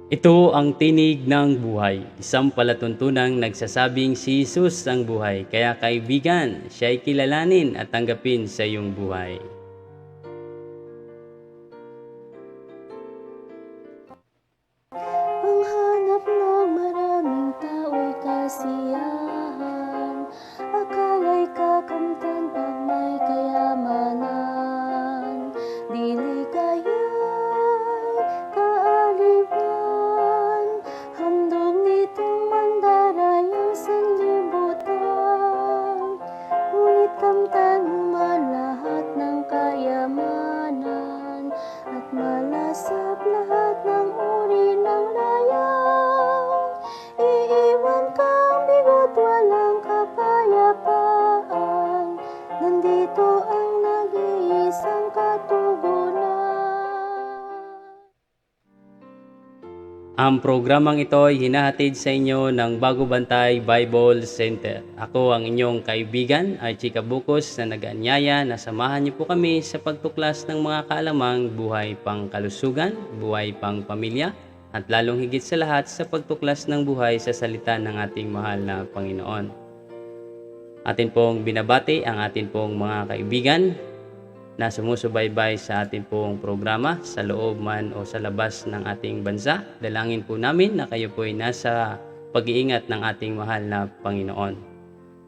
Ito ang tinig ng buhay, isang palatuntunang nagsasabing si Jesus ang buhay. Kaya kaibigan, siya'y kilalanin at tanggapin sa iyong buhay. Ang hanap ng maraming tao'y kasiyahan. Akala'y kakamtan pag may kayamanan. Di ligaya'y kaaliwan. Handog nitong mandarayang sanlibutan. Ngunit kamtan mo man lahat ng kayamanan at malasap lahat ng uri ng layang. Iiwan kang bigot, walang kapayapaan. Nandito ang nag-iisang katugunan. Ang programang ito ay hinahatid sa inyo ng Bago Bantay Bible Center. Ako ang inyong kaibigan, Archie Cabukos, na nag-aanyaya na samahan niyo po kami sa pagtuklas ng mga kaalamang buhay pang kalusugan, buhay pang pamilya, at lalong higit sa lahat sa pagtuklas ng buhay sa salita ng ating mahal na Panginoon. Atin pong binabati ang atin pong mga kaibigan na sumusubaybay sa ating pong programa sa loob man o sa labas ng ating bansa. Dalangin po namin na kayo po ay nasa pag-iingat ng ating mahal na Panginoon.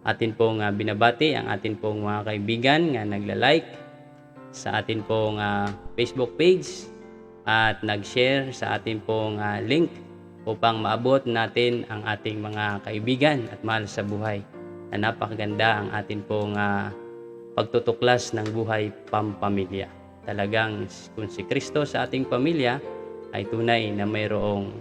Atin pong binabati ang atin pong mga kaibigan na nagla-like sa atin pong Facebook page at nag-share sa atin pong link upang maabot natin ang ating mga kaibigan at mahal sa buhay. Na napakaganda ang atin pong pagtutuklas ng buhay pampamilya. Talagang kung si Kristo sa ating pamilya ay tunay na mayroong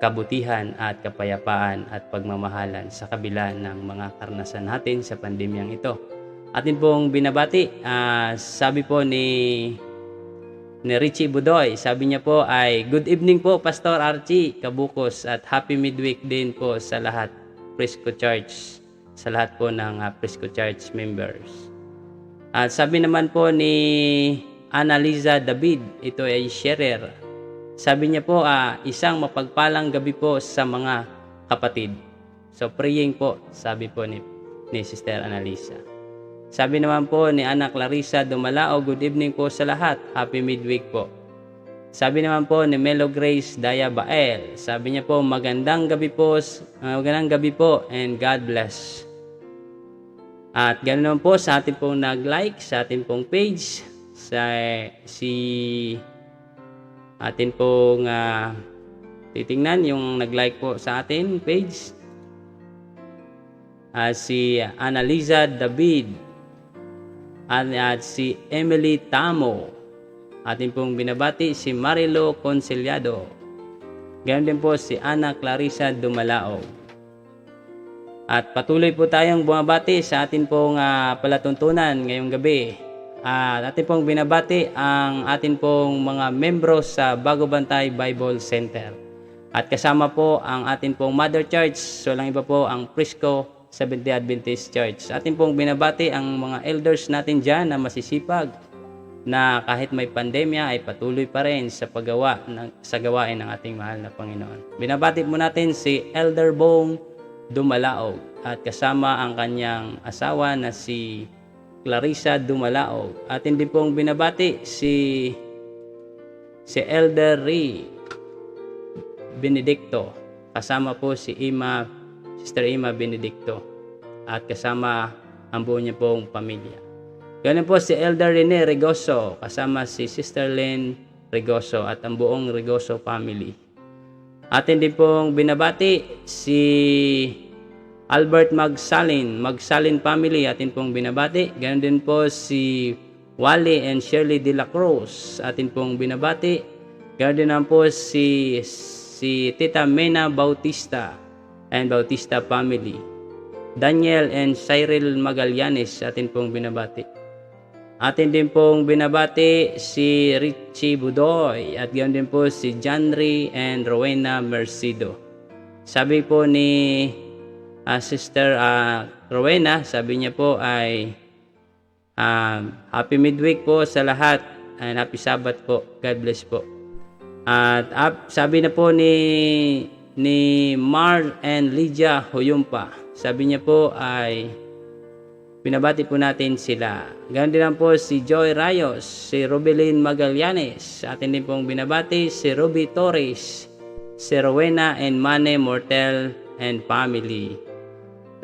kabutihan at kapayapaan at pagmamahalan sa kabila ng mga karanasan natin sa pandemyang ito. Atin pong binabati, sabi po ni Richie Budoy, sabi niya po ay, "Good evening po Pastor Archie Cabukos at happy midweek din po sa lahat, Frisco Church." Sa lahat po ng Frisco Church members. At sabi naman po ni Annaliza David, ito ay sharer. Sabi niya po, isang mapagpalang gabi po sa mga kapatid. So praying po, sabi po ni Sister Annalisa. Sabi naman po ni Anak Clarissa Dumalao, good evening po sa lahat. Happy midweek po. Sabi naman po ni Melo Grace Daya Bael, sabi niya po, magandang gabi po and God bless. At ganoon naman po sa atin pong nag-like sa atin pong page, atin pong titingnan yung nag-like po sa atin page, si Annaliza David at si Emily Tamo. Atin pong binabati si Marilo Conciliado. Ganoon din po si Ana Clarissa Dumalao. At patuloy po tayong bumabati sa atin pong palatuntunan ngayong gabi. Atin pong binabati ang atin pong mga membro sa Bago Bantay Bible Center. At kasama po ang atin pong Mother Church, so lang iba po ang Frisco Seventh-day Adventist Church. Atin pong binabati ang mga elders natin dyan na masisipag, na kahit may pandemya ay patuloy pa rin sa gawain ng ating mahal na Panginoon. Binabati po natin si Elder Bong Dumalaog at kasama ang kanyang asawa na si Clarissa Dumalaog. At hindi pong binabati si Elder Ri Benedicto, kasama po si Sister Ima Benedicto at kasama ang buo niya pong pamilya. Ganun po si Elder Rene Regoso, kasama si Sister Len Regoso at ang buong Regoso family. Atin din pong binabati si Albert Magsalin family, atin pong binabati. Ganun din po si Wally and Shirley de la Cruz, atin pong binabati. Ganun din naman po si Tita Mena Bautista and Bautista family. Daniel and Cyril Magallanes, atin pong binabati. Atin din pong binabati si Richie Budoy at ganoon din po si Janry and Rowena Mercido. Sabi po ni Sister Rowena, sabi niya po ay happy midweek po sa lahat and happy Sabbath po. God bless po. At sabi na po ni Mar and Lydia Huyumpa, sabi niya po ay binabati po natin sila. Ganoon din lang po si Joy Rayos, si Robelin Magallanes, atin din pong binabati si Ruby Torres, si Rowena and Mane Mortel and family.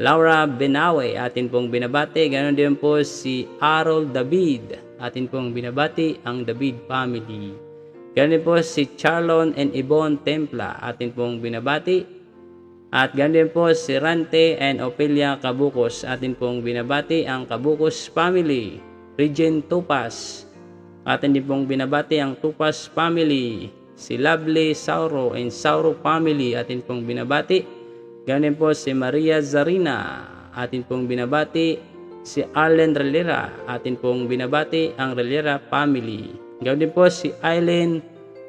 Laura Benawe, atin pong binabati. Ganoon din po si Harold David, atin pong binabati ang David family. Ganoon din po si Charlon and Yvonne Templa, atin pong binabati. At ganoon din po si Rante and Opelia Cabukos, atin pong binabati ang Cabukos family. Regent Tupas, atin din pong binabati ang Tupas family. Si Lovely Sauro and Sauro family, atin pong binabati. Ganoon din po si Maria Zarina, atin pong binabati. Si Arlen Relera, atin pong binabati ang Relera family. Ganoon din po si Aileen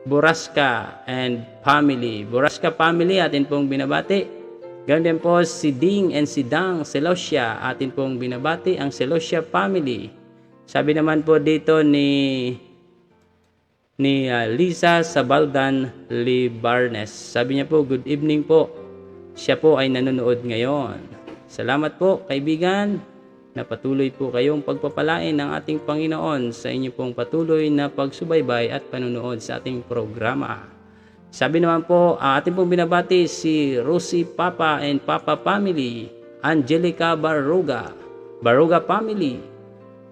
Borasca and family. Borasca family, atin pong binabati. Ganoon din po si Ding and si Dang Celosia, atin pong binabati ang Celosia family. Sabi naman po dito ni Lisa Sabaldan Libarnes. Sabi niya po, good evening po. Siya po ay nanonood ngayon. Salamat po kaibigan, na patuloy po kayong pagpapalain ng ating Panginoon sa inyo pong patuloy na pagsubaybay at panunood sa ating programa. Sabi naman po, ating pong binabati si Rosie Papa and Papa family, Angelica Baruga family,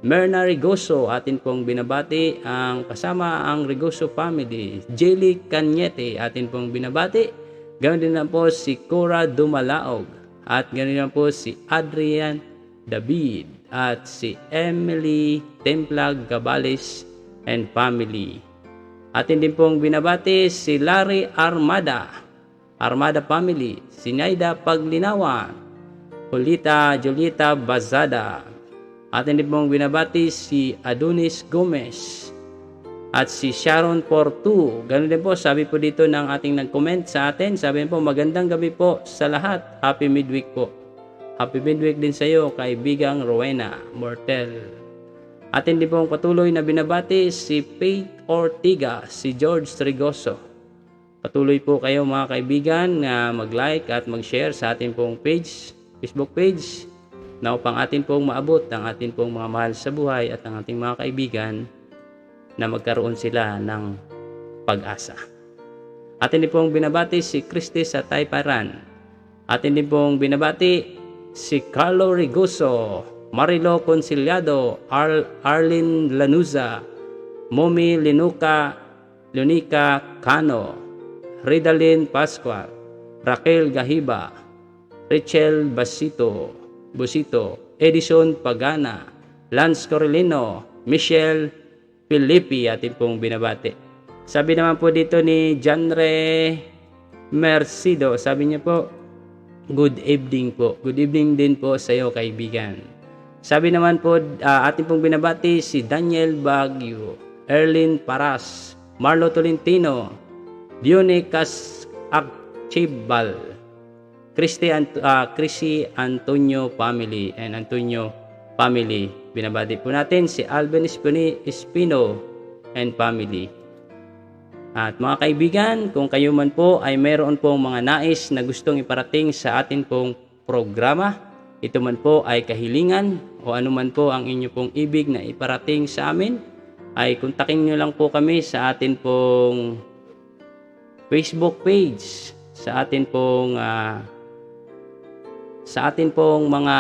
Merna Rigoso, atin pong binabati ang kasama ang Rigoso family. Jelly Cañete, atin pong binabati. Ganoon din lang po si Cora Dumalaog. At ganoon lang po si Adrian David. At si Emily Templa Gabales and family. Atin din pong binabati si Larry Armada family. Si Naida Paglinawan. Julieta Bazada. Atin din pong binabati si Adonis Gomez at si Sharon Portu. Ganun din po, sabi po dito ng ating nag-comment sa atin. Sabi po, magandang gabi po sa lahat. Happy midweek po. Happy midweek din sa iyo, kaibigang Rowena Mortel. Atin din pong patuloy na binabati si Faith Ortiga, si George Trigoso. Patuloy po kayo mga kaibigan na mag-like at mag-share sa ating pong page, Facebook page, na upang atin pong maabot ang atin pong mga mahal sa buhay at ang ating mga kaibigan na magkaroon sila ng pag-asa. Atin din pong binabati si Christy sa Tayparan. Atin din pong binabati si Carlo Rigoso, Marilo Conciliado, Arlene Lanuza, Momi Leonica Cano, Ridalyn Pascual, Raquel Gahiba, Rachel Busito, Edison Pagana, Lance Corellino, Michelle Filipi, atin pong binabati. Sabi naman po dito ni Janre Mercido, sabi niya po, good evening po. Good evening din po sa iyo kaibigan. Sabi naman po, atin pong binabati si Daniel Baguio, Erlyn Paras, Marlo Tolentino, Dione Casacchibal, Chrissy Antonio family and Antonio family. Binabati po natin si Alvin Espino and family. At mga kaibigan, kung kayo man po ay mayroon pong mga nais na gustong iparating sa atin pong programa, ito man po ay kahilingan o anuman po ang inyo pong ibig na iparating sa amin, ay kontakin nyo lang po kami sa atin pong Facebook page, sa atin pong mga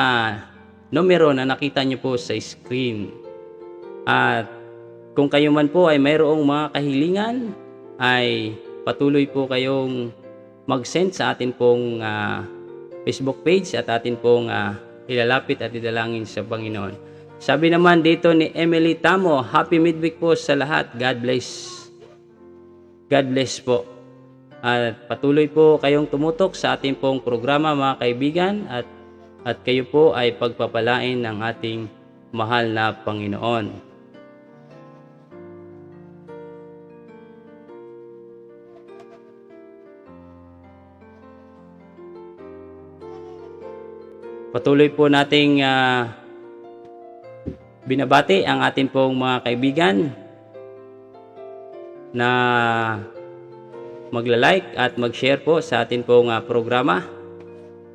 numero na nakita nyo po sa screen. At kung kayo man po ay mayroong mga kahilingan, ay patuloy po kayong mag-send sa atin pong Facebook page at atin pong ilalapit at idalangin sa Panginoon. Sabi naman dito ni Emily Tamo, happy midweek po sa lahat. God bless. God bless po. At patuloy po kayong tumutok sa ating pong programa mga kaibigan at kayo po ay pagpapalain ng ating mahal na Panginoon. Patuloy po nating binabati ang ating pong mga kaibigan na magla-like at mag-share po sa atin pong programa.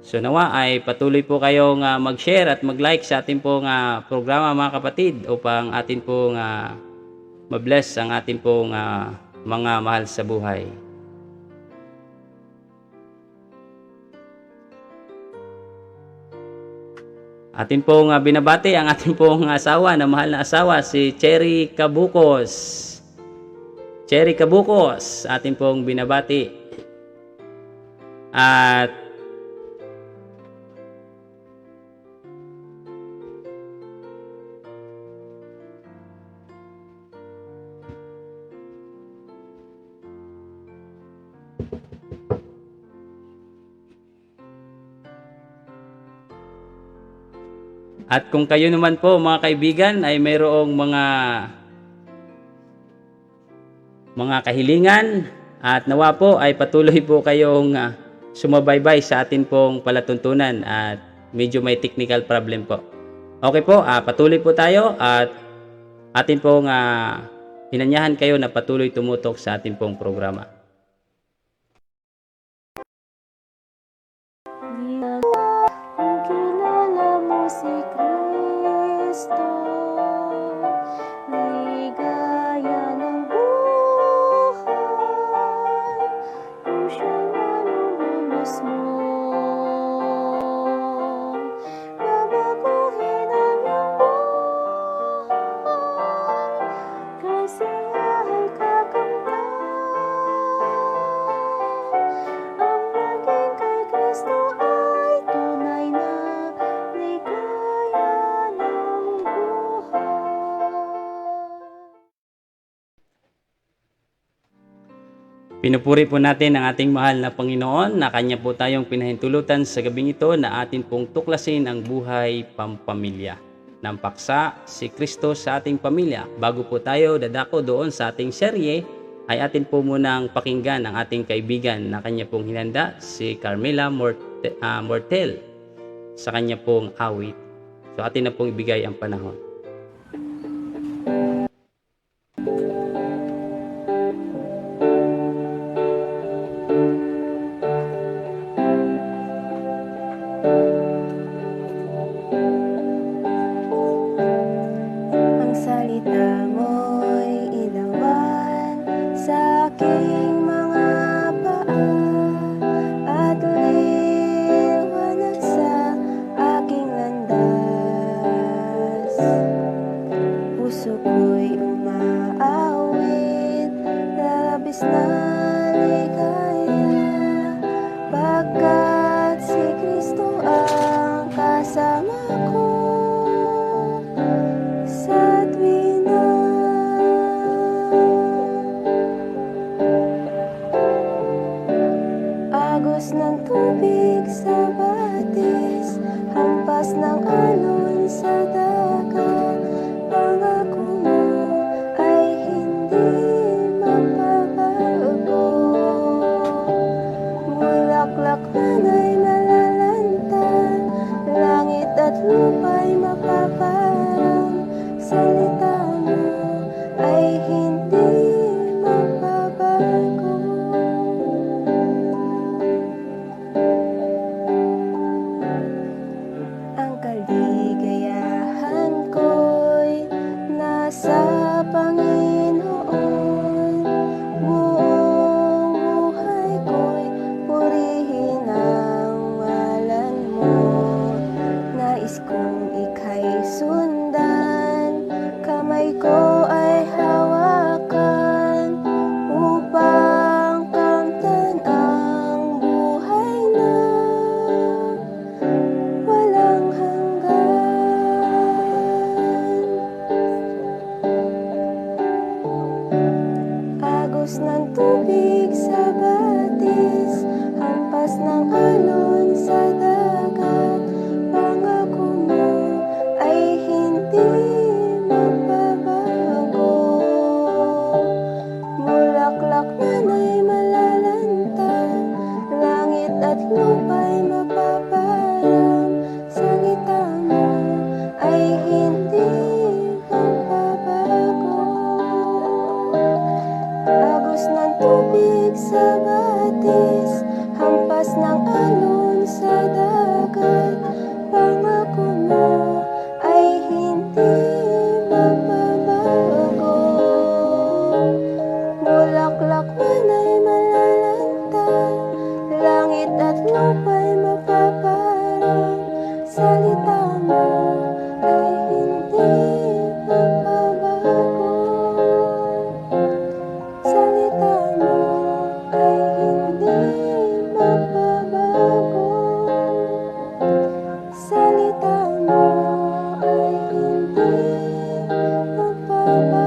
So nawa ay patuloy po kayong mag-share at mag-like sa atin pong programa mga kapatid, upang atin pong mabless ang atin pong mga mahal sa buhay. Atin pong binabati ang ating pong asawa, na mahal na asawa, si Cherry Cabukos. Cherry Cabukos, atin pong binabati. At kung kayo naman po mga kaibigan ay mayroong mga kahilingan, at nawa po ay patuloy po kayong sumabaybay sa atin pong palatuntunan, at medyo may technical problem po. Okay po, patuloy po tayo, at atin pong hinanyahan kayo na patuloy tumutok sa atin pong programa. Kung kilala mo si Kristo, ligaya ng buhay. Kung siya'y malululos mo, babaguhin ang iyong buhay. Kasiyahan kakamtan, ang naging kay Kristo ay tunay na ligaya ng buhay. Pinupuri po natin ang ating mahal na Panginoon, na Kanya po tayong pinahintulutan sa gabing ito na atin pong tuklasin ang buhay pampamilya. Ng paksa si Kristo sa ating pamilya. Bago po tayo dadako doon sa ating serye, ay atin po munang pakinggan ang ating kaibigan na kanya pong hinanda, si Carmela Mortel, sa kanya pong awit. So atin na pong ibigay ang panahon. Ang salita mo'y ilawan sa aking mga paa, at liwanag sa aking landas. Puso ko'y umaawit, labis na ligaya, pagkat si Kristo ang kasama ko sa tuwina. Agos ng tubig sa batis, hampas ng alon sa dagat, pangako mo ay hindi mapapago. Bulaklak man ay malalanta, langit at lupa'y mapaparang, salita mo ay hindi mapabago. Ang kaligayahan ko'y nasa Panginoon, buong buhay ko'y purihin ang ngalan mo. Nais kong ika'y sundan, kamay ko ay hawakan, upang kamtan ang buhay na walang hanggan. Agos ng tubig sa batis, hampas ng alon sa dagat, pangako mo ay hindi mapabago. Bulaklak man ay malalanta, langit at lupa'y mapaparang, salita mo ay hindi mapabago. Agos ng tubig sa batis, hampas ng alon sa dagat. Pangako mo ay hindi magbabago. Bulaklak man ay malalanta, langit at lupa'y mapaparang. Salita mo ay hindi magbabago. Salita mo ay hindi magbabago. Salita mo ay hindi magbabago.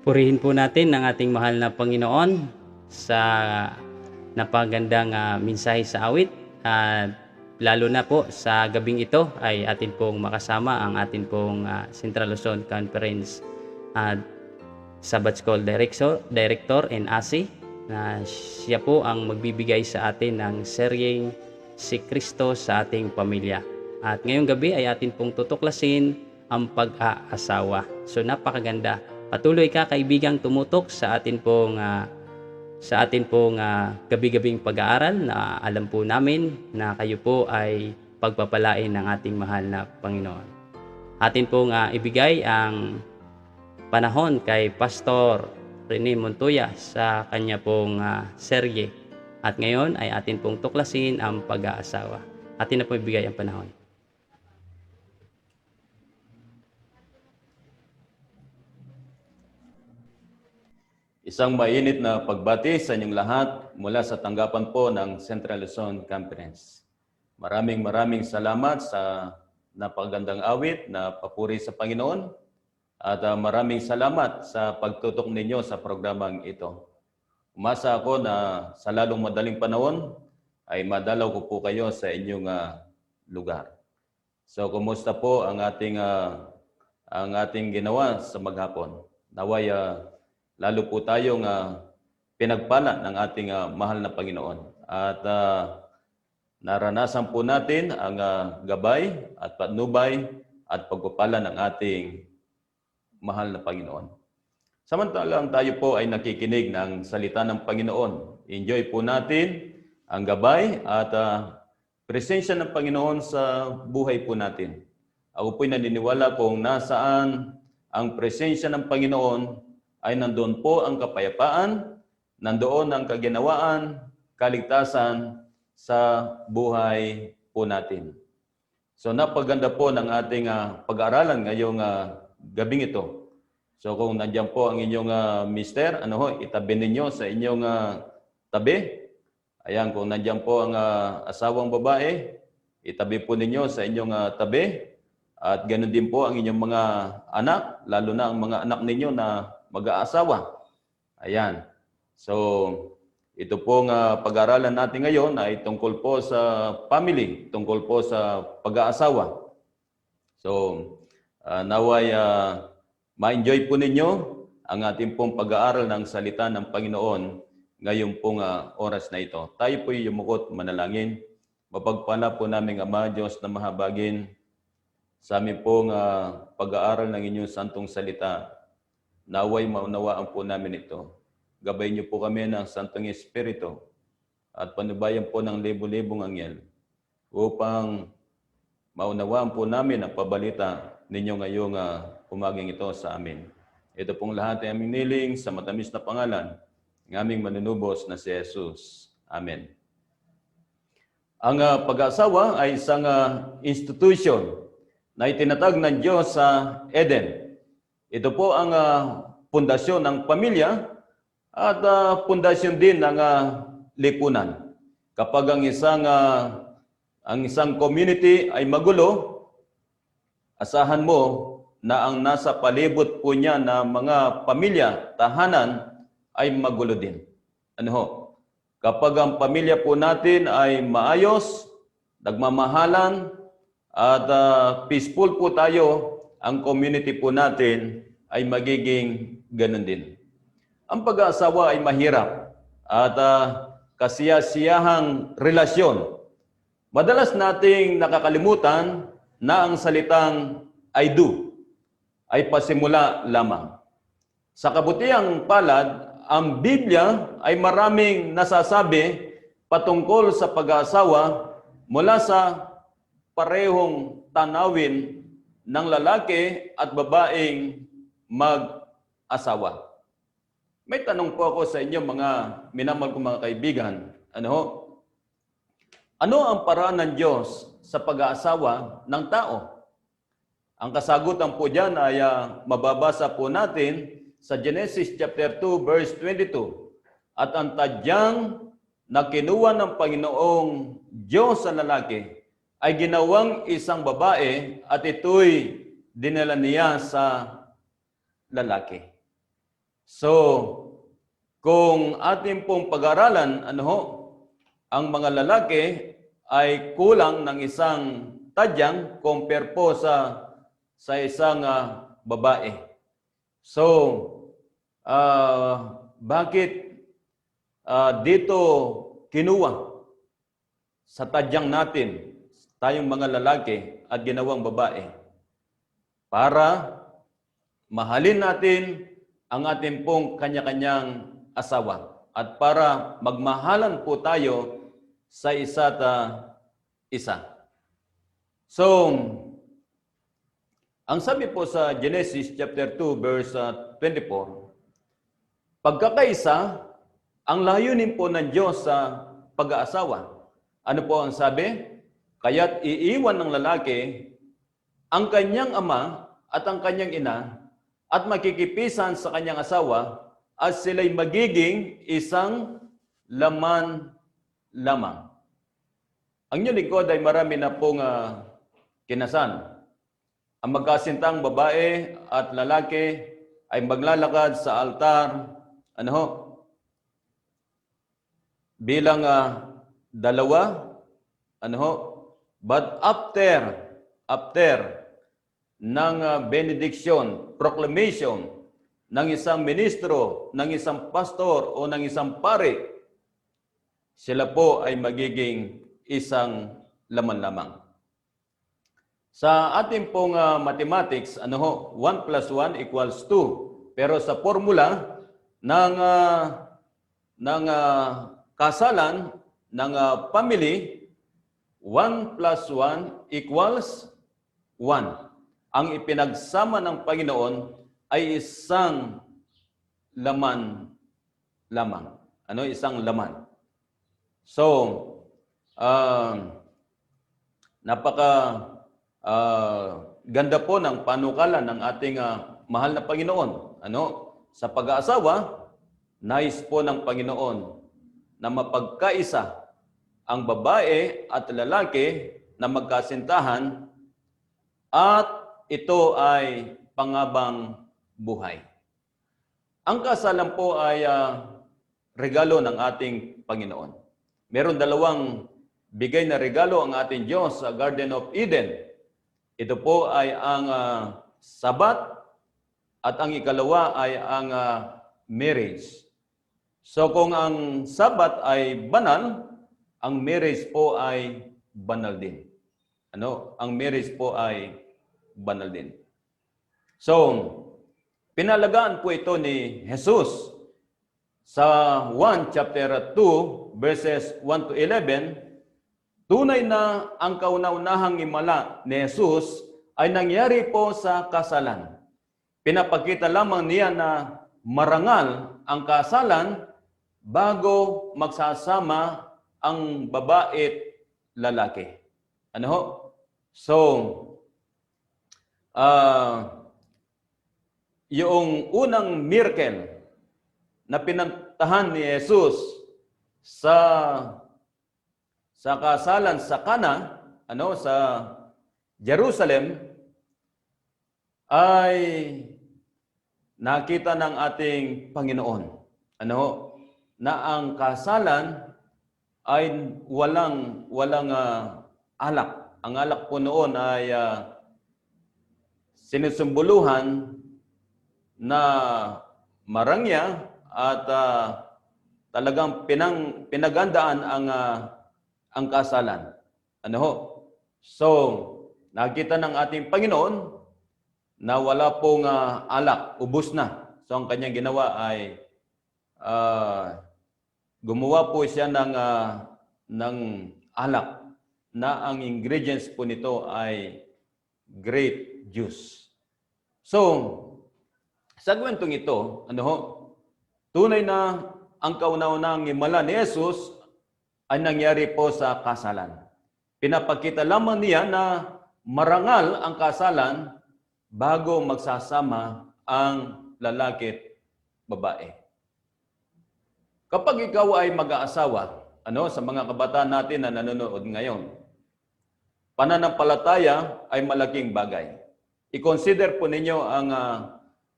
Purihin po natin ang ating mahal na Panginoon sa napagandang mensahe sa awit, at lalo na po sa gabing ito ay atin pong makasama ang atin pong Central Luzon Conference at Sabbath School Director and ASI, na siya po ang magbibigay sa atin ng seryeng Si Kristo sa ating pamilya. At ngayong gabi ay atin pong tutuklasin ang pag-aasawa. So napakaganda. Patuloy ka kaibigang tumutok sa atin pong gabi-gabing pag-aaral, na alam po namin na kayo po ay pagpapalain ng ating mahal na Panginoon. Atin pong ibigay ang panahon kay Pastor Rene Montoya sa kanya pong serye. At ngayon ay atin pong tuklasin ang pag-aasawa. Atin na po ibigay ang panahon. Isang mainit na pagbati sa inyong lahat mula sa tanggapan po ng Central Luzon Conference. Maraming salamat sa napakagandang awit na papuri sa Panginoon, at maraming salamat sa pagtutok ninyo sa programang ito. Umasa ako na sa lalong madaling panahon ay madalaw ko po kayo sa inyong lugar. So kumusta po ang ating ginawa sa maghapon? Naway lalo po tayong pinagpala ng ating mahal na Panginoon. At naranasan po natin ang gabay at patnubay at pagpapala ng ating mahal na Panginoon. Samantalang tayo po ay nakikinig ng salita ng Panginoon, enjoy po natin ang gabay at presensya ng Panginoon sa buhay po natin. Ako po'y naniniwala kung nasaan ang presensya ng Panginoon, ay nandoon po ang kapayapaan, nandoon ang kaginawaan, kaligtasan sa buhay po natin. So napaganda po ng ating pag-aaralan ngayong gabing ito. So kung nandiyan po ang inyong mister, itabi ninyo sa inyong tabi. Ayan, kung nandiyan po ang asawang babae, itabi po ninyo sa inyong tabi. At ganoon din po ang inyong mga anak, lalo na ang mga anak ninyo na mag-aasawa. Ayan. So, ito pong pag-aaralan natin ngayon ay tungkol po sa family, tungkol po sa pag-aasawa. So, naway ma-enjoy po ninyo ang ating pong pag-aaral ng salita ng Panginoon ngayong pong oras na ito. Tayo po yumukot manalangin. Mapagpala po namin Ama Diyos na mahabagin sa amin pong pag-aaral ng inyong santong salita. Naway maunawaan po namin ito. Gabay niyo po kami ng Santong Espiritu at panubayan po ng libo-libong anghel upang maunawaan po namin ang pabalita ninyo ngayong umaging ito sa amin. Ito pong lahat ay aming niling sa matamis na pangalan ng aming manunubos na si Jesus. Amen. Ang pag-aasawa ay isang institution na itinatag ng Diyos sa Eden. Ito po ang pundasyon ng pamilya at pundasyon din ng lipunan. Kapag ang isang community ay magulo, asahan mo na ang nasa palibot po niya na mga pamilya, tahanan, ay magulo din. Kapag ang pamilya po natin ay maayos, nagmamahalan, at peaceful po tayo, ang community po natin ay magiging ganun din. Ang pag-aasawa ay mahirap at kasiyasiyahang relasyon. Madalas nating nakakalimutan na ang salitang I do ay pasimula lamang. Sa kabutihang palad, ang Biblia ay maraming nasasabi patungkol sa pag-aasawa mula sa parehong tanawin ng lalaki at babaeng mag-asawa. May tanong po ako sa inyo mga minamahal kong mga kaibigan. Ano ang paraan ng Diyos sa pag-aasawa ng tao? Ang kasagutan po dyan ay mababasa po natin sa Genesis chapter 2 verse 22. At ang tadyang na kinuha ng Panginoong Diyos sa lalaki ay ginawang isang babae at ito'y dinala niya sa lalaki. So, kung ating pong pag-aralan, ang mga lalaki ay kulang ng isang tadyang compare po sa isang babae. So, bakit dito kinuha sa tadyang natin, tayong mga lalaki at ginawang babae? Para mahalin natin ang ating pong kanya-kanyang asawa at para magmahalan po tayo sa isa't isa. So, ang sabi po sa Genesis chapter 2 verse 24, pagkakaisa, ang layunin po ng Diyos sa pag-aasawa. Ano po ang sabi? Kaya't iiwan ng lalaki ang kanyang ama at ang kanyang ina at makikipisan sa kanyang asawa at sila'y magiging isang laman lamang. Ang inyong lingkod ay marami na pong kinasal. Ang magkasintang babae at lalaki ay maglalakad sa altar, bilang dalawa, but after ng benediction, proclamation ng isang ministro, ng isang pastor o ng isang pare, sila po ay magiging isang laman lamang. Sa ating pong mathematics, 1 plus 1 equals 2. Pero sa formula ng kasalan, ng family, 1 plus 1 equals 1. Ang ipinagsama ng Panginoon ay isang laman lamang. Isang laman. So, ganda po ng panukala ng ating mahal na Panginoon. Sa pag-aasawa, nais po ng Panginoon na mapagkaisa ang babae at lalaki na magkasintahan at ito ay pangabang buhay. Ang kasalan po ay regalo ng ating Panginoon. Meron dalawang bigay na regalo ang ating Diyos sa Garden of Eden. Ito po ay ang Sabat at ang ikalawa ay ang marriage. So kung ang Sabat ay banal, ang marriage po ay banal din. Ang marriage po ay banal din. So, pinalagaan po ito ni Jesus sa 1 chapter 2 verses 1 to 11. Tunay na ang kauna-unahang himala ni Jesus ay nangyari po sa kasalan. Pinapakita lamang niya na marangal ang kasalan bago magsasama ang babae at lalaki. So, yung unang miracle na pinantahan ni Jesus sa kasalan sa Cana, sa Jerusalem, ay nakita ng ating Panginoon, na ang kasalan ay walang alak. Ang alak po noon ay sinusumbuluhan na marangya at talagang pinagandaan ang kasalan. So, nakita ng ating Panginoon na wala pong alak, ubos na. So ang kanyang ginawa ay gumawa po siya ng alak na ang ingredients po nito ay grape juice. So, sa kwentong ito, tunay na ang kauna-unahang himala ni Jesus ay nangyari po sa kasalan. Pinapakita lamang niya na marangal ang kasalan bago magsasama ang lalaki at babae. Kapag ikaw ay mag-aasawa, sa mga kabataan natin na nanonood ngayon, pananampalataya ay malaking bagay. I-consider po ninyo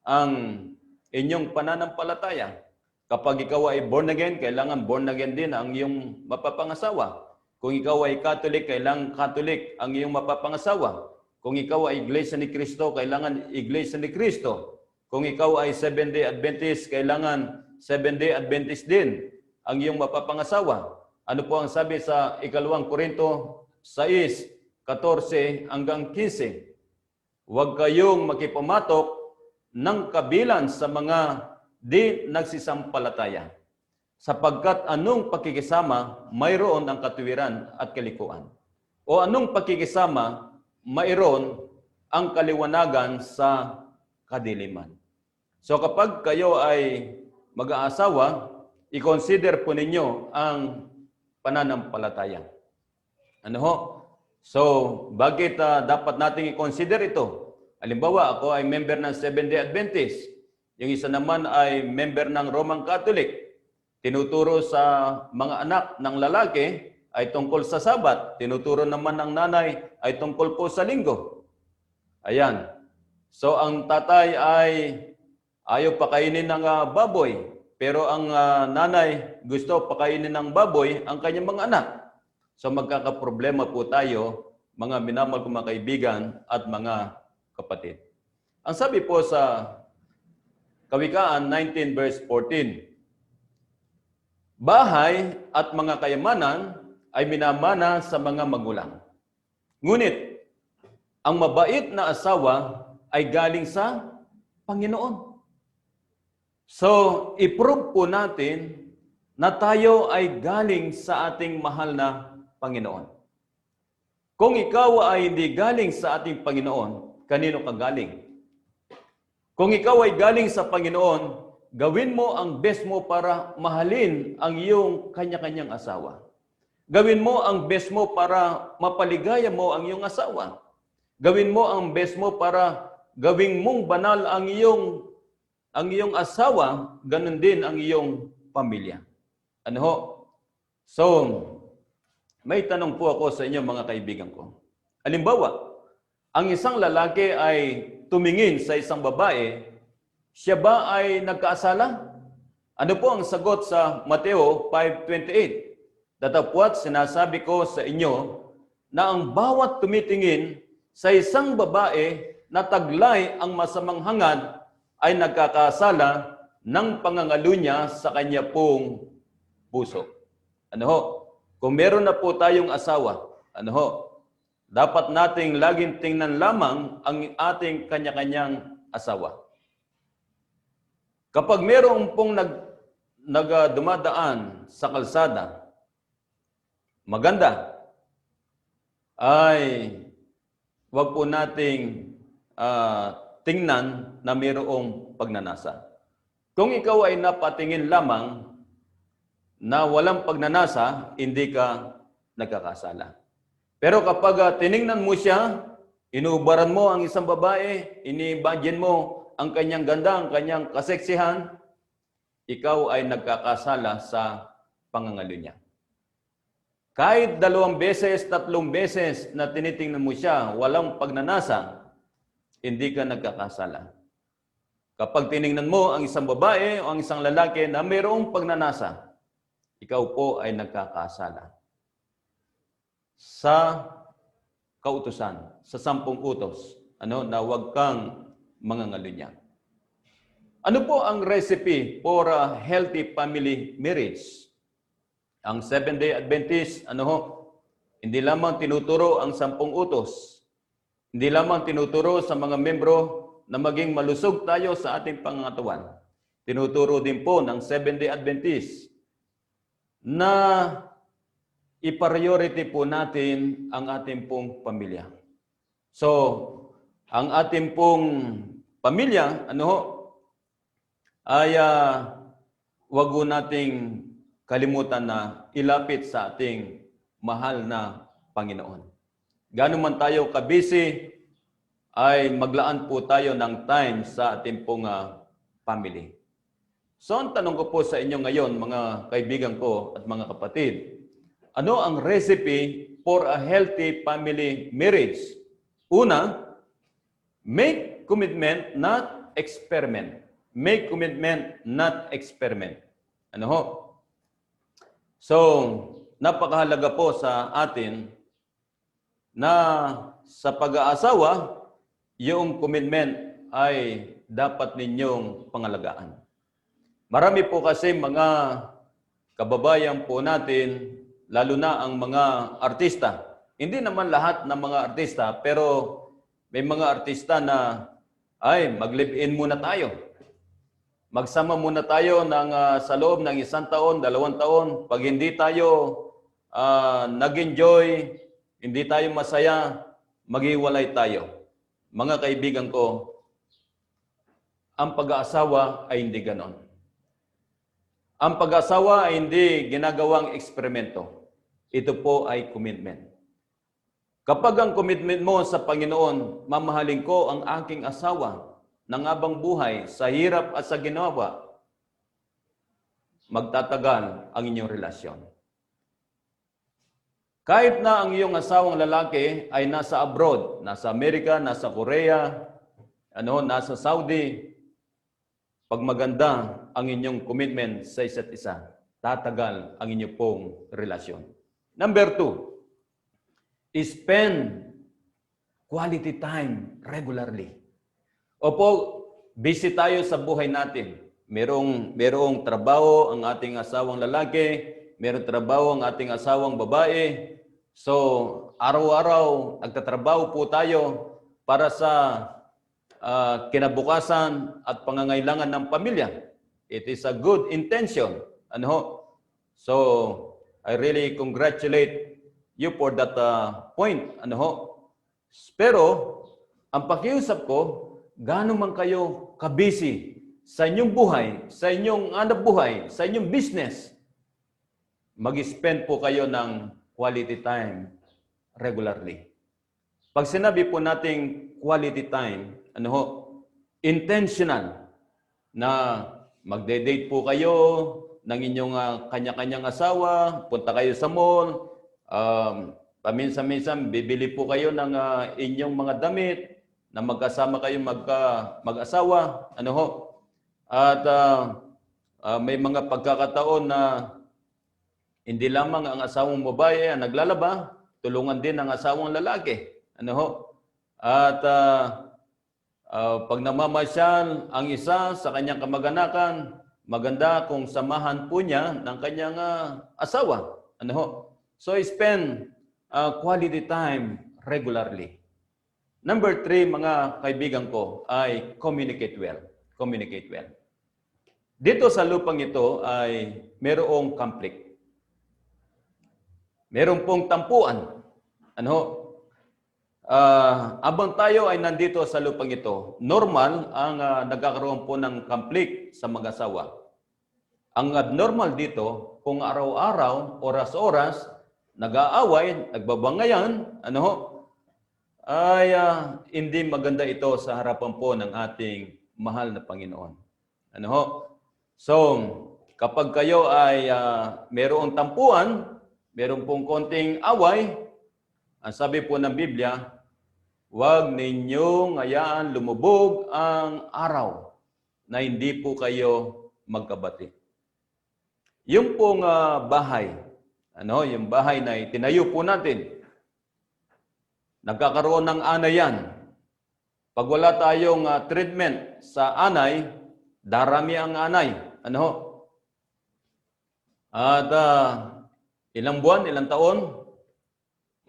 ang inyong pananampalataya. Kapag ikaw ay born again, kailangan born again din ang iyong mapapangasawa. Kung ikaw ay Catholic, kailangan Catholic ang iyong mapapangasawa. Kung ikaw ay Iglesia ni Cristo, kailangan Iglesia ni Cristo. Kung ikaw ay Seventh-day Adventist, kailangan Seventh-day Adventist din ang iyong mapapangasawa. Ano po ang sabi sa 2 Korinto 6:14 hanggang 15? Huwag kayong makipumatok ng kabilan sa mga di nagsisampalataya, sapagkat anong pakikisama mayroon ang katuwiran at kalikuan, o anong pakikisama mayroon ang kaliwanagan sa kadiliman. So kapag kayo ay mag-aasawa, i-consider po ninyo ang pananampalataya. So, bakit dapat nating i-consider ito? Halimbawa, ako ay member ng Seventh-day Adventist. Yung isa naman ay member ng Roman Catholic. Tinuturo sa mga anak ng lalaki ay tungkol sa Sabat. Tinuturo naman ng nanay ay tungkol po sa Linggo. Ayan. So, ang tatay ay ayaw pakainin ng baboy. Pero ang nanay gusto pakainin ng baboy ang kanyang mga anak. So magkakaproblema po tayo, mga minamahal kong mga kaibigan at mga kapatid. Ang sabi po sa Kawikaan 19 verse 14, bahay at mga kayamanan ay minamana sa mga magulang. Ngunit, ang mabait na asawa ay galing sa Panginoon. So, i-prove po natin na tayo ay galing sa ating mahal na Panginoon. Kung ikaw ay hindi galing sa ating Panginoon, kanino ka galing? Kung ikaw ay galing sa Panginoon, gawin mo ang best mo para mahalin ang iyong kanya-kanyang asawa. Gawin mo ang best mo para mapaligaya mo ang iyong asawa. Gawin mo ang best mo para gawing mong banal ang iyong asawa, ganun din ang iyong pamilya. So, may tanong po ako sa inyo mga kaibigan ko. Halimbawa, ang isang lalaki ay tumingin sa isang babae, siya ba ay nagkaasala? Ano po ang sagot sa Mateo 5:28? Datapwat sinasabi ko sa inyo na ang bawat tumitingin sa isang babae na taglay ang masamang hangad ay nagkakasala ng pangangalo niya sa kanya pong puso. Kung meron na po tayong asawa, dapat nating laging tingnan lamang ang ating kanya-kanyang asawa. Kapag meron pong dumadaan sa kalsada, maganda, ay wag po nating tingnan na mayroong pagnanasa. Kung ikaw ay napatingin lamang na walang pagnanasa, hindi ka nagkakasala. Pero kapag tiningnan mo siya, inuubaran mo ang isang babae, ini-imagine mo ang kanyang ganda, ang kanyang kaseksihan, ikaw ay nagkakasala sa pangangalo niya. Kahit 2 beses, 3 beses na tinitingnan mo siya, walang pagnanasa, hindi ka nagkakasala. Kapag tiningnan mo ang isang babae o ang isang lalaki na mayroong pagnanasa, ikaw po ay nagkakasala. Sa kautusan, sa 10 utos, na huwag kang mangangalo niya. Ano po ang recipe for a healthy family marriage? Ang Seventh-day Adventist, hindi lamang tinuturo ang 10 utos. Hindi lamang tinuturo sa mga membro na maging malusog tayo sa ating pangangatawan. Tinuturo din po ng Seventh-day Adventist na i-priority po natin ang ating pong pamilya. So, ang ating pong pamilya, ay wag ho nating kalimutan na ilapit sa ating mahal na Panginoon. Gano'n man tayo kabisi, ay maglaan po tayo ng time sa ating pong family. So, ang tanong ko po sa inyo ngayon, mga kaibigan ko at mga kapatid, ano ang recipe for a healthy family marriage? Una, make commitment, not experiment. Make commitment, not experiment. Ano ho? So, napakahalaga po sa atin na sa pag-aasawa, yung commitment ay dapat ninyong pangalagaan. Marami po kasi mga kababayan po natin, lalo na ang mga artista. Hindi naman lahat ng mga artista, pero may mga artista na ay mag-live-in muna tayo. Magsama muna tayo sa loob ng 1 taon, 2 taon. Pag hindi tayo nag-enjoy, hindi tayo masaya, maghiwalay tayo. Mga kaibigan ko, ang pag-aasawa ay hindi ganon. Ang pag-aasawa ay hindi ginagawang eksperimento. Ito po ay commitment. Kapag ang commitment mo sa Panginoon, mamahalin ko ang aking asawa ng habang buhay sa hirap at sa ginawa, magtatagal ang inyong relasyon. Kahit na ang iyong asawang lalaki ay nasa abroad, nasa Amerika, nasa Korea, nasa Saudi, pag maganda ang inyong commitment sa isa't isa, tatagal ang inyong pong relasyon. Number 2, spend quality time regularly. Opo, busy tayo sa buhay natin. Merong trabaho ang ating asawang lalaki, merong trabaho ang ating asawang babae. So, araw-araw nagtatrabaho po tayo para sa kinabukasan at pangangailangan ng pamilya. It is a good intention. So, I really congratulate you for that point. Pero, ang pakiusap ko, gaano man kayo kabisi sa inyong buhay, sa inyong hanap buhay, sa inyong business, mag-spend po kayo ng quality time regularly. Pag sinabi po nating quality time, intentional na magde-date po kayo ng inyong kanya-kanyang asawa, punta kayo sa mall, paminsan-minsan bibili po kayo ng inyong mga damit na magkasama kayo mag-asawa, At may mga pagkakataon na hindi lamang ang asawang babae ang naglalaba, tulungan din ang asawang lalaki. At pag namamasyal ang isa sa kanyang kamag-anakan, maganda kung samahan po niya ng kanyang asawa. So spend quality time regularly. Number 3, mga kaibigan ko, ay communicate well. Communicate well. Dito sa lupang ito ay mayroong conflict. Meron pong tampuan. Abang tayo ay nandito sa lupang ito, normal ang nagkakaroon po ng conflict sa mag-asawa. Ang abnormal dito, kung araw-araw, oras-oras, nag-aaway, nagbabangayan, ay hindi maganda ito sa harapan po ng ating mahal na Panginoon. So, kapag kayo ay mayroong tampuan, meron pong konting away, ang sabi po ng Biblia, huwag ninyong hayaan lumubog ang araw na hindi po kayo magkabati. Yung pong bahay, yung bahay na itinayo po natin, nagkakaroon ng anay yan. Pag wala tayong treatment sa anay, darami ang anay. At ilang buwan, ilang taon,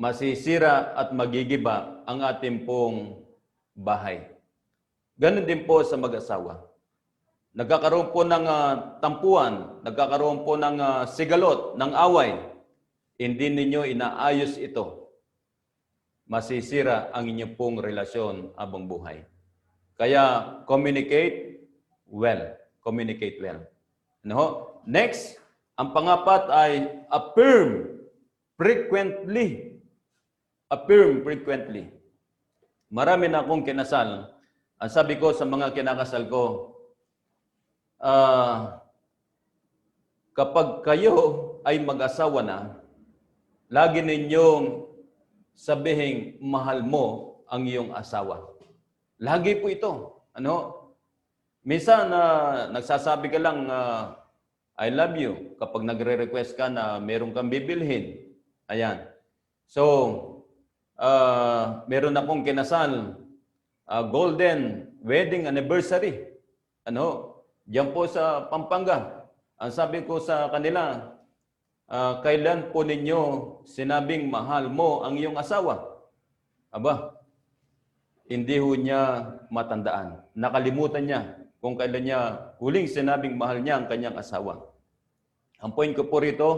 masisira at magigiba ang ating pong bahay. Ganon din po sa mag-asawa. Nagkakaroon po ng tampuan, nagkakaroon po ng sigalot, ng away. Hindi ninyo inaayos ito. Masisira ang inyong pong relasyon habang buhay. Kaya communicate well. Communicate well. No? Next, ang pangapat ay affirm frequently. Affirm frequently. Marami na akong kinasal. Ang sabi ko sa mga kinakasal ko, kapag kayo ay mag-asawa na, lagi ninyong sabihin, mahal mo ang iyong asawa. Lagi po ito. Ano? Minsan, nagsasabi ka lang, I love you, kapag nagre-request ka na meron kang bibilhin. Ayan. So, meron akong kinasal, golden wedding anniversary. Ano? Diyan po sa Pampanga. Ang sabi ko sa kanila, kailan po ninyo sinabing mahal mo ang iyong asawa? Aba, hindi ho niya matandaan. Nakalimutan niya kung kailan niya huling sinabing mahal niya ang kanyang asawa. Ang point ko po rito,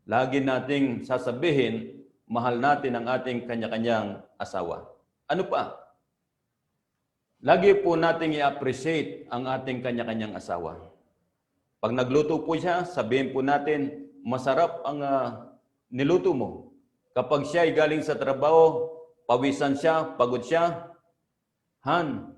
lagi nating sasabihin, mahal natin ang ating kanya-kanyang asawa. Ano pa? Lagi po nating i-appreciate ang ating kanya-kanyang asawa. Pag nagluto po siya, sabihin po natin, masarap ang niluto mo. Kapag siya ay galing sa trabaho, pawisan siya, pagod siya, Han,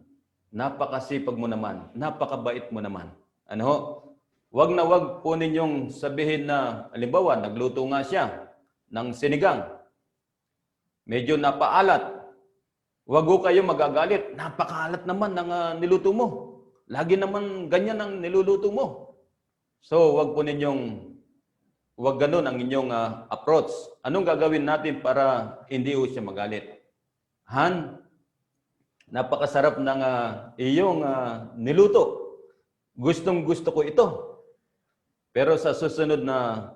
napakasipag mo naman, napakabait mo naman. Ano? Wag na wag po ninyong sabihin na, halimbawa, nagluto nga siya ng sinigang. Medyo napaalat. Wag ho kayo magagalit. Napakaalat naman ng niluto mo. Lagi naman ganyan ang niluluto mo. So, wag ganun ang inyong approach. Anong gagawin natin para hindi ho siya magalit? Han, napakasarap ng iyong niluto. Gustong gusto ko ito. Pero sa susunod na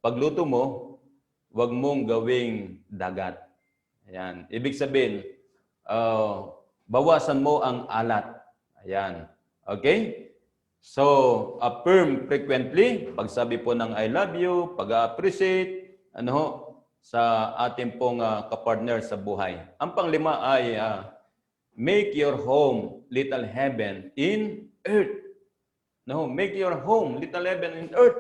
pagluto mo, wag mong gawing dagat. Ayan. Ibig sabihin, bawasan mo ang alat. Ayan. Okay? So, affirm frequently, pagsabi po ng I love you, pag-appreciate, sa ating pong kapartner sa buhay. Ang panglima ay make your home little heaven in earth. No, make your home little heaven in earth.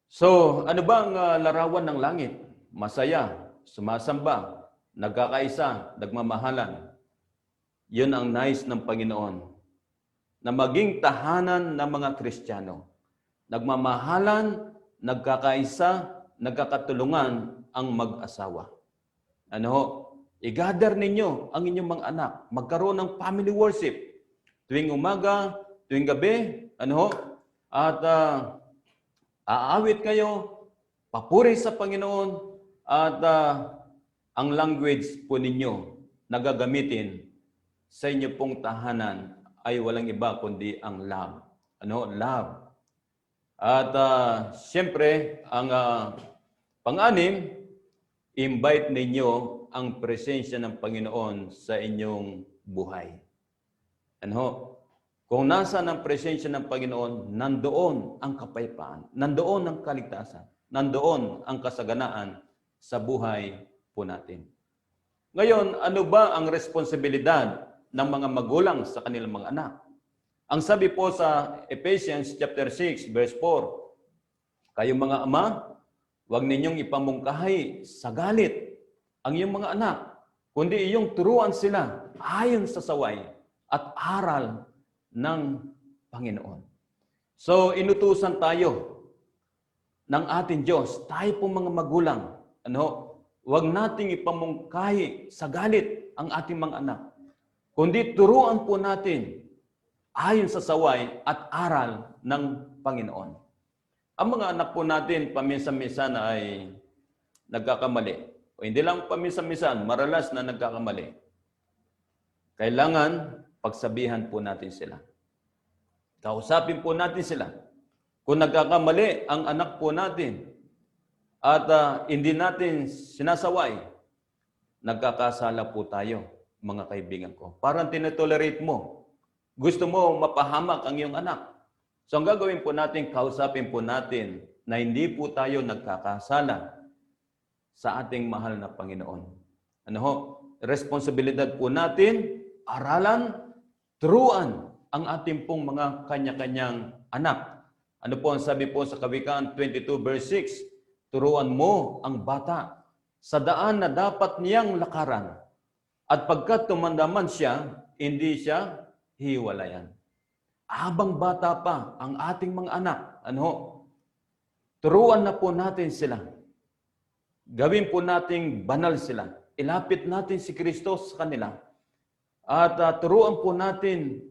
So, ano ba ang larawan ng langit? Masaya, sumasamba, nagkakaisa, nagmamahalan. Yun ang nais ng Panginoon. Na maging tahanan ng mga Kristiyano. Nagmamahalan, nagkakaisa, nagkakatulungan ang mag-asawa. I-gather ninyo ang inyong mga anak. Magkaroon ng family worship. Tuwing umaga, tuwing gabi, at aawit kayo, papuri sa Panginoon, at ang language po ninyo na gagamitin sa inyo pong tahanan ay walang iba kundi ang love. Love. At siyempre, ang pang-anim, invite ninyo ang presensya ng Panginoon sa inyong buhay. Kung nasaan ang presensya ng Panginoon, nandoon ang kapayapaan, nandoon ang kaligtasan, nandoon ang kasaganaan sa buhay po natin. Ngayon, ano ba ang responsibilidad ng mga magulang sa kanilang mga anak? Ang sabi po sa Ephesians chapter 6, verse 4, kayong mga ama, huwag ninyong ipamungkahi sa galit ang iyong mga anak, kundi iyong turuan sila ayon sa saway at aral ng Panginoon. So, inutusan tayo ng ating Diyos, tayo pong mga magulang, huwag nating ipamungkahi sa galit ang ating mga anak, kundi turuan po natin ayon sa saway at aral ng Panginoon. Ang mga anak po natin, paminsan-minsan ay nagkakamali. O hindi lang paminsan-minsan, maralas na nagkakamali. Kailangan pagsabihan po natin sila. Kausapin po natin sila. Kung nagkakamali ang anak po natin, at hindi natin sinasaway, nagkakasala po tayo, mga kaibigan ko. Parang tinetolerate mo. Gusto mo mapahamak ang iyong anak. So ang gagawin po natin, kausapin po natin na hindi po tayo nagkakasala sa ating mahal na Panginoon. Ano ho? Responsibilidad po natin, aralan, turuan ang ating pong mga kanya-kanyang anak. Ano po ang sabi po sa Kawikaan 22 verse 6? Turuan mo ang bata sa daan na dapat niyang lakaran. At pagkat tumandaman siya, hindi siya hiwalayan. Habang bata pa ang ating mga anak, turuan na po natin sila. Gawin po nating banal sila. Ilapit natin si Kristo sa kanila. At turuan po natin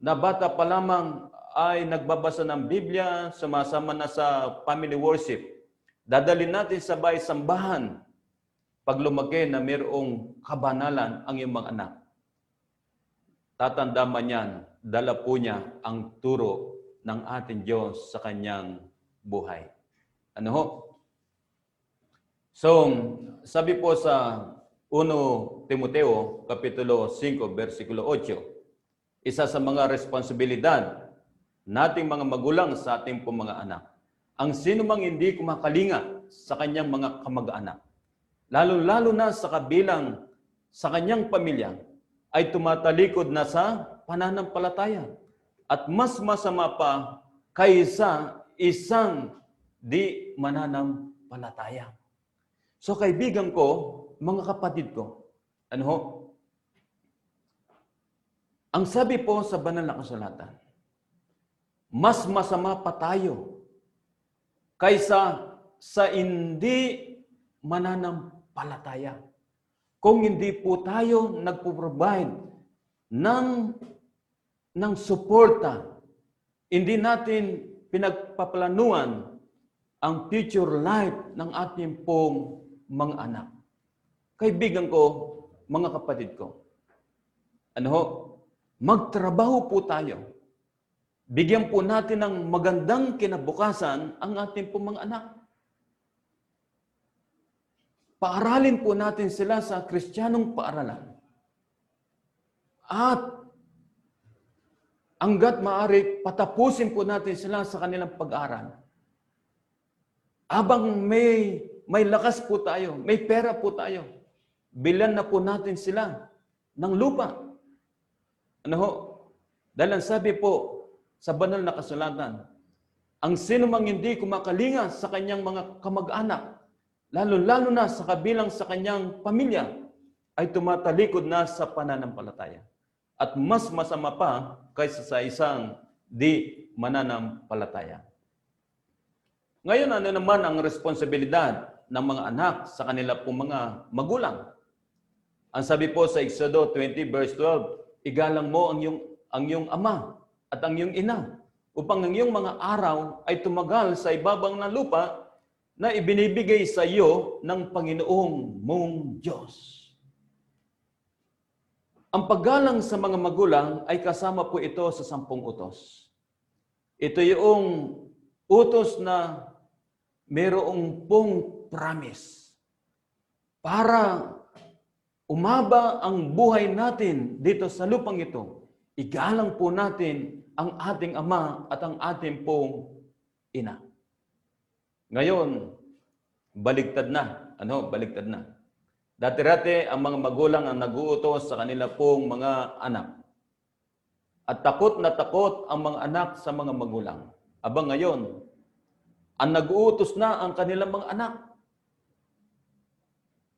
na bata pa lamang ay nagbabasa ng Biblia, sumasama na sa family worship. Dadalhin natin sa bahay sambahan pag lumaki na mayroong kabanalan ang iyong mga anak. Tatanda man yan, dala po niya ang turo ng ating Diyos sa kanyang buhay. Ano ho? So, sabi po sa 1 Timoteo, Kapitulo 5, versikulo 8, isa sa mga responsibilidad nating mga magulang sa ating pong mga anak. Ang sino mang hindi kumakalinga sa kanyang mga kamag-anak, lalo-lalo na sa kabilang sa kanyang pamilya, ay tumatalikod na sa pananampalataya. At mas masama pa kaysa isang di mananampalataya. So kaibigan ko, mga kapatid ko, ano ho? Ang sabi po sa banal na kasulatan, mas masama pa tayo kaysa sa hindi mananampalataya. Kung hindi po tayo nagpo-provide ng suporta, hindi natin pinagpaplanuan ang future life ng ating pong mga anak. Kaibigan ko, mga kapatid ko, magtrabaho po tayo. Bigyan po natin ng magandang kinabukasan ang ating pong mga anak. Paaralin po natin sila sa Kristiyanong paaralan. At hanggat maaari, patapusin po natin sila sa kanilang pag-aaral. Habang may lakas po tayo, may pera po tayo, bilan na po natin sila ng lupa. Dahil ang sabi po sa banal na kasulatan, ang sino mang hindi kumakalinga sa kanyang mga kamag-anak, lalo-lalo na sa kabilang sa kanyang pamilya, ay tumatalikod na sa pananampalataya. At mas masama pa kaysa sa isang di mananampalataya. Ngayon, ano naman ang responsibilidad ng mga anak sa kanila pong mga magulang? Ang sabi po sa Exodo 20 verse 12, igalang mo ang iyong ama at ang iyong ina upang ang iyong mga araw ay tumagal sa ibabang ng lupa na ibinibigay sa iyo ng Panginoong mong Diyos. Ang paggalang sa mga magulang ay kasama po ito sa 10 utos. Ito yung utos na mayroong pong promise para umaba ang buhay natin dito sa lupang ito. Igalang po natin ang ating ama at ang ating pong ina. Ngayon, baligtad na. Baligtad na. Dati-dati, ang mga magulang ang nag-uutos sa kanila pong mga anak. At takot na takot ang mga anak sa mga magulang. Abang ngayon, ang nag-uutos na ang kanilang mga anak.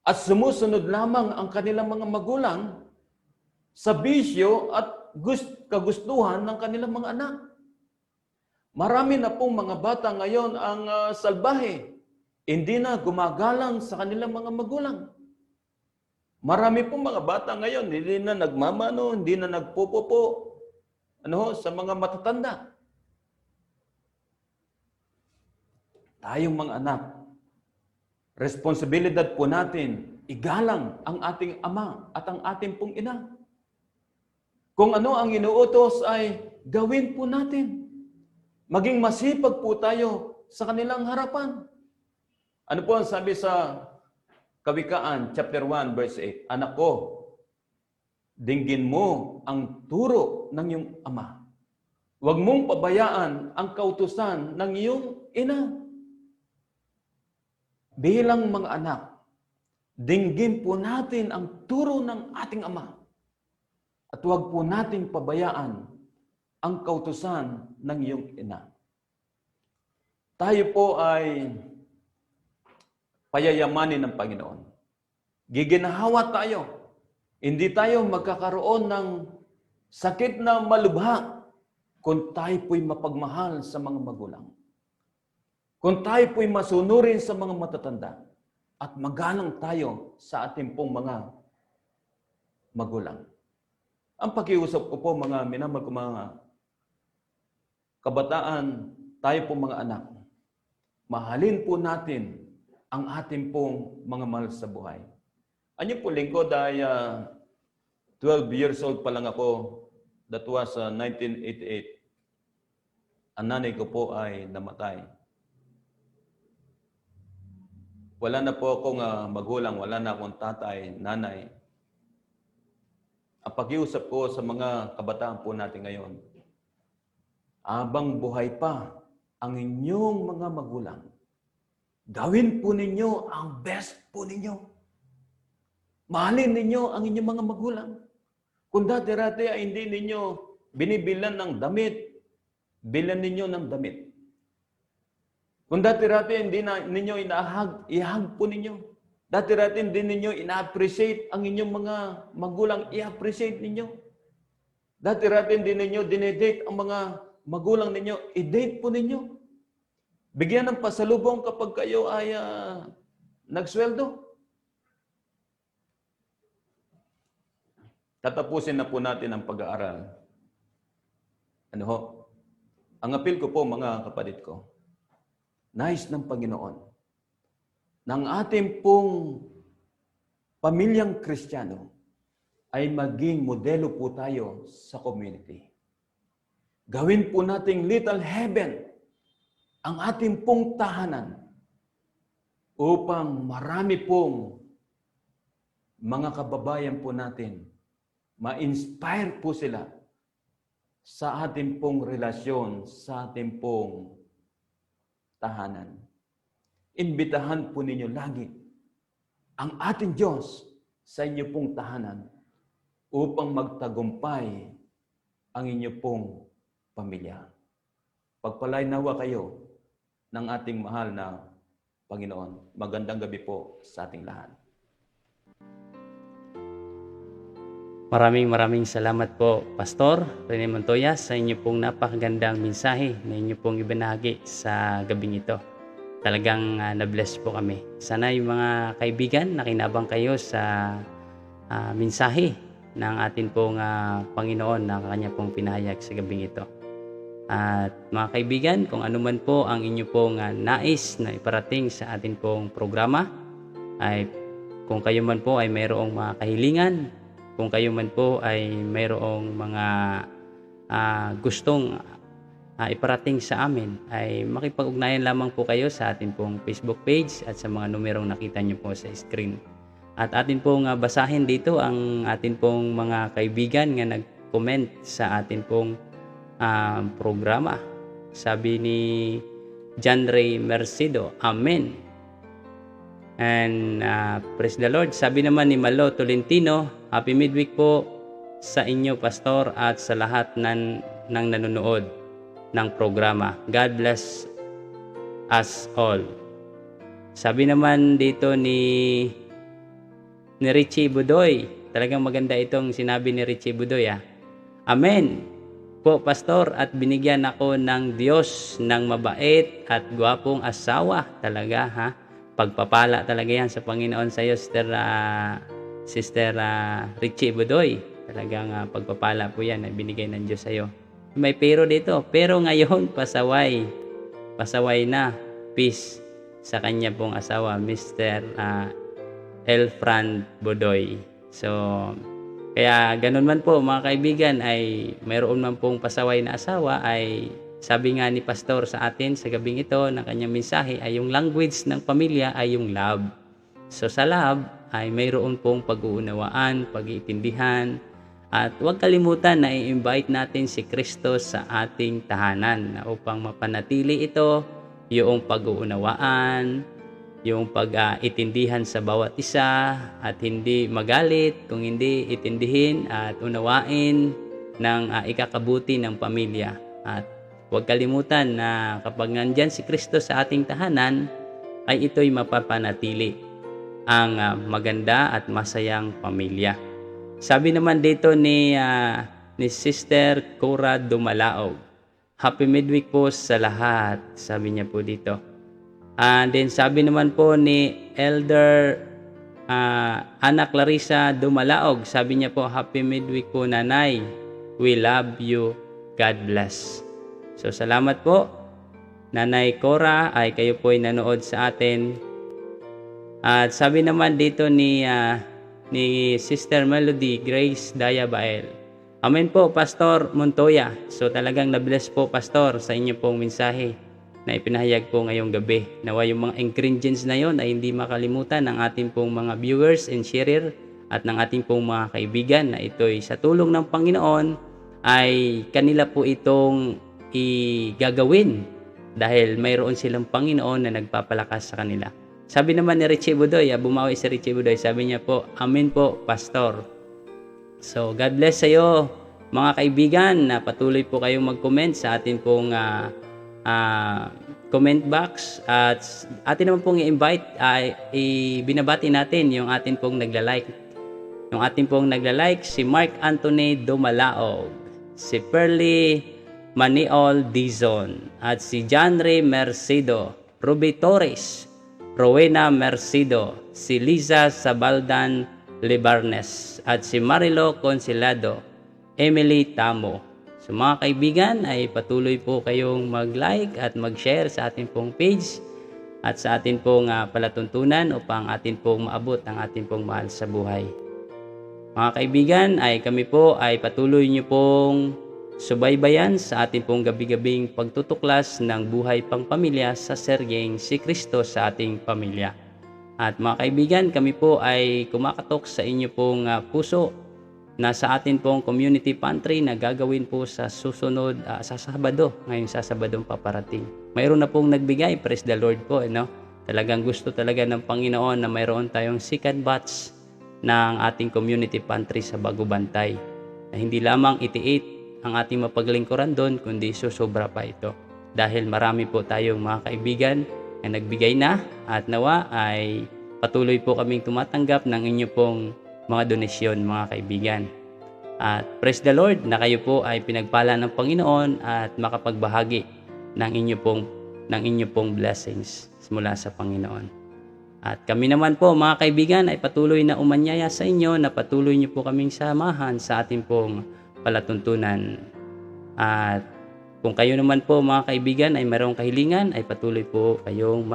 At sumusunod lamang ang kanilang mga magulang sa bisyo at kagustuhan ng kanilang mga anak. Marami na pong mga bata ngayon ang salbahe. Hindi na gumagalang sa kanilang mga magulang. Marami pong mga bata ngayon, hindi na nagmamano, hindi na nagpupupo sa mga matatanda. Tayong mga anak, responsibilidad po natin, igalang ang ating ama at ang ating pong ina. Kung ano ang inuutos ay gawin po natin. Maging masipag po tayo sa kanilang harapan. Ano po ang sabi sa Kawikaan, chapter 1, verse 8? Anak ko, dinggin mo ang turo ng iyong ama. Huwag mong pabayaan ang kautusan ng iyong ina. Bilang mga anak, dinggin po natin ang turo ng ating ama. At huwag po nating pabayaan ang kautusan ng iyong ina. Tayo po ay payayamanin ng Panginoon. Giginahawa tayo. Hindi tayo magkakaroon ng sakit na malubha kung tayo po'y mapagmahal sa mga magulang. Kung tayo po'y masunurin sa mga matatanda at magalang tayo sa ating pong mga magulang. Ang pakiusap ko po mga minamahal ko mga kabataan, tayo po mga anak, mahalin po natin ang ating pong mga mahal sa buhay. Anyo po lingkod ay 12 years old pa lang ako. That was 1988. Ang nanay ko po ay namatay. Wala na po akong magulang, wala na akong tatay, nanay. Ang pakiusap ko sa mga kabataan po natin ngayon, habang buhay pa ang inyong mga magulang, gawin po ninyo ang best po ninyo. Mahalin ninyo ang inyong mga magulang. Kung dati-rati ay hindi ninyo binibilan ng damit, bilan ninyo ng damit. Kung dati-rati hindi ninyo ihag po ninyo. Dati-rati hindi ninyo ina-appreciate ang inyong mga magulang, i-appreciate ninyo. Dati-rati hindi ninyo dinedate ang mga magulang ninyo, i-date po ninyo. Bigyan ng pasalubong kapag kayo ay nagsweldo. Tatapusin na po natin ang pag-aaral. Ano ho? Ang appeal ko po mga kapatid ko, nais ng Panginoon, ng ating pong pamilyang Kristiyano ay maging modelo po tayo sa community. Gawin po nating little heaven ang ating pong tahanan upang marami pong mga kababayan po natin ma-inspire po sila sa ating pong relasyon, sa ating pong tahanan. Imbitahan po ninyo lagi ang ating Diyos sa inyo pong tahanan upang magtagumpay ang inyo pong pamilya. Pagpalain nawa kayo ng ating mahal na Panginoon. Magandang gabi po sa ating lahat. Maraming salamat po, Pastor Rene Montoya, sa inyo pong napakagandang mensahe na inyo pong ibinahagi sa gabing ito. Talagang na-bless po kami. Sana yung mga kaibigan, nakinabang kayo sa mensahe ng atin pong Panginoon na kanya pong pinahayag sa gabing ito. At mga kaibigan, kung ano man po ang inyo pong nais na iparating sa atin pong programa, ay kung kayo man po ay mayroong mga kahilingan, kung kayo man po ay mayroong mga gustong iparating sa amin, ay makipag-ugnayan lamang po kayo sa atin pong Facebook page at sa mga numerong nakita nyo po sa screen. At atin pong basahin dito ang atin pong mga kaibigan nga nag-comment sa atin pong programa. Sabi ni John Ray Mercedo, Amen. And praise the Lord. Sabi naman ni Malo Tolentino, Happy Midweek po sa inyo, Pastor, at sa lahat ng nanonood ng programa. God bless us all. Sabi naman dito ni Richie Budoy, talagang maganda itong sinabi ni Richie Budoy. Amen po, Pastor, at binigyan ako ng Diyos ng mabait at gwapong asawa. Talaga, ha? Pagpapala talaga yan sa Panginoon sa iyo, Sister Richie Budoy. Talagang pagpapala po yan na binigay ng Diyos sa iyo. May pero dito. Pero ngayon, pasaway na. Peace sa kanya pong asawa, Mr. Elfran Budoy. So, kaya ganun man po mga kaibigan, ay mayroon man pong pasaway na asawa, ay Sabi nga ni pastor sa atin sa gabing ito ng kanyang mensahe ay yung language ng pamilya ay yung love. So sa love ay mayroon pong pag-uunawaan, pag-iintindihan, at huwag kalimutan na i-invite natin si Kristo sa ating tahanan na upang mapanatili ito, yung pag-uunawaan, yung pag-itindihan sa bawat isa at hindi magalit, kung hindi itindihin at unawain ng ikakabuti ng pamilya. At huwag kalimutan na kapag nandyan si Kristo sa ating tahanan, ay ito'y mapapanatili ang maganda at masayang pamilya. Sabi naman dito ni Sister Cora Dumalaog, Happy Midweek po sa lahat, sabi niya po dito. And then sabi naman po ni Elder Ana Clarissa Dumalaog, sabi niya po, Happy Midweek po nanay, we love you, God bless. So salamat po Nanay Cora, ay kayo po ay nanood sa atin. At sabi naman dito ni Sister Melody Grace Dayabael, Amen po, Pastor Montoya. So talagang na-bless po, Pastor, sa inyo pong mensahe na ipinahayag po ngayong gabi. Nawa yung mga ingredients na yon ay hindi makalimutan ng ating pong mga viewers and sharer at ng ating pong mga kaibigan na ito'y sa tulong ng Panginoon ay kanila po itong igagawin dahil mayroon silang Panginoon na nagpapalakas sa kanila. Sabi naman ni Richie Budoy, bumawi si Richie Budoy, sabi niya po, Amen po, Pastor. So, God bless sa iyo, mga kaibigan, na patuloy po kayong mag-comment sa atin pong comment box. At atin naman pong i-invite, ibinabati natin yung atin pong nagla-like. Yung atin pong nagla-like, si Mark Anthony Dumalaog, si Perly Maniol Dizon, at si John Ray Mercedo, Ruby Torres, Rowena Mercedo, si Liza Sabaldan Libarnes, at si Marilo Consilado, Emily Tamo. So mga kaibigan, ay patuloy po kayong mag-like at mag-share sa ating pong page at sa ating pong palatuntunan upang atin pong maabot ang ating pong mahal sa buhay. Mga kaibigan, ay kami po ay patuloy niyo pong subaybayan sa ating pong gabi-gabing pagtutuklas ng buhay pang pamilya sa seryeng Si Kristo sa ating pamilya. At mga kaibigan, kami po ay kumakatok sa inyo pong puso na sa atin pong community pantry na gagawin po sa susunod sa Sabado, ngayon sa Sabadong paparating. Mayroon na pong nagbigay, praise the Lord po, Talagang gusto talaga ng Panginoon na mayroon tayong second batch ng ating community pantry sa Bagubantay. Na hindi lamang itiit ang ating mapaglingkuran doon, kundi susobra pa ito. Dahil marami po tayong mga kaibigan na nagbigay na at nawa ay patuloy po kaming tumatanggap ng inyo pong mga donasyon, mga kaibigan. At praise the Lord na kayo po ay pinagpala ng Panginoon at makapagbahagi ng inyo pong blessings mula sa Panginoon. At kami naman po, mga kaibigan, ay patuloy na umanyaya sa inyo na patuloy niyo po kaming samahan sa ating pong palatuntunan. At kung kayo naman po, mga kaibigan, ay mayroong kahilingan, ay patuloy po kayong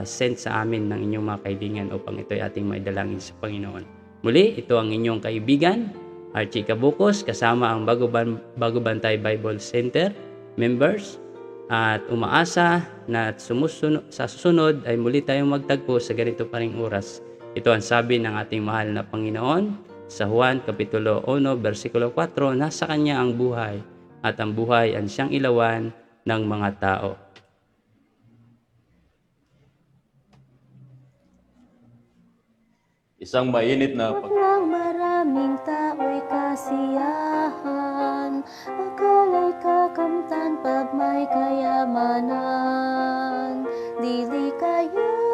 send sa amin ng inyong mga kaibigan upang ito ay ating maidalangin sa Panginoon. Muli, ito ang inyong kaibigan, Archie Cabocos, kasama ang Bagubantay Bible Center members, at umaasa na sa susunod ay muli tayong magtagpo sa ganito pa ring oras. Ito ang sabi ng ating mahal na Panginoon sa Juan Kapitulo 1, versikulo 4, nasa Kanya ang buhay, at ang buhay ang siyang ilawan ng mga tao. Isang mainit na Ng maraming tao'y kasiyahan, akala'y kakamtan pag may kayamanan, dili kayo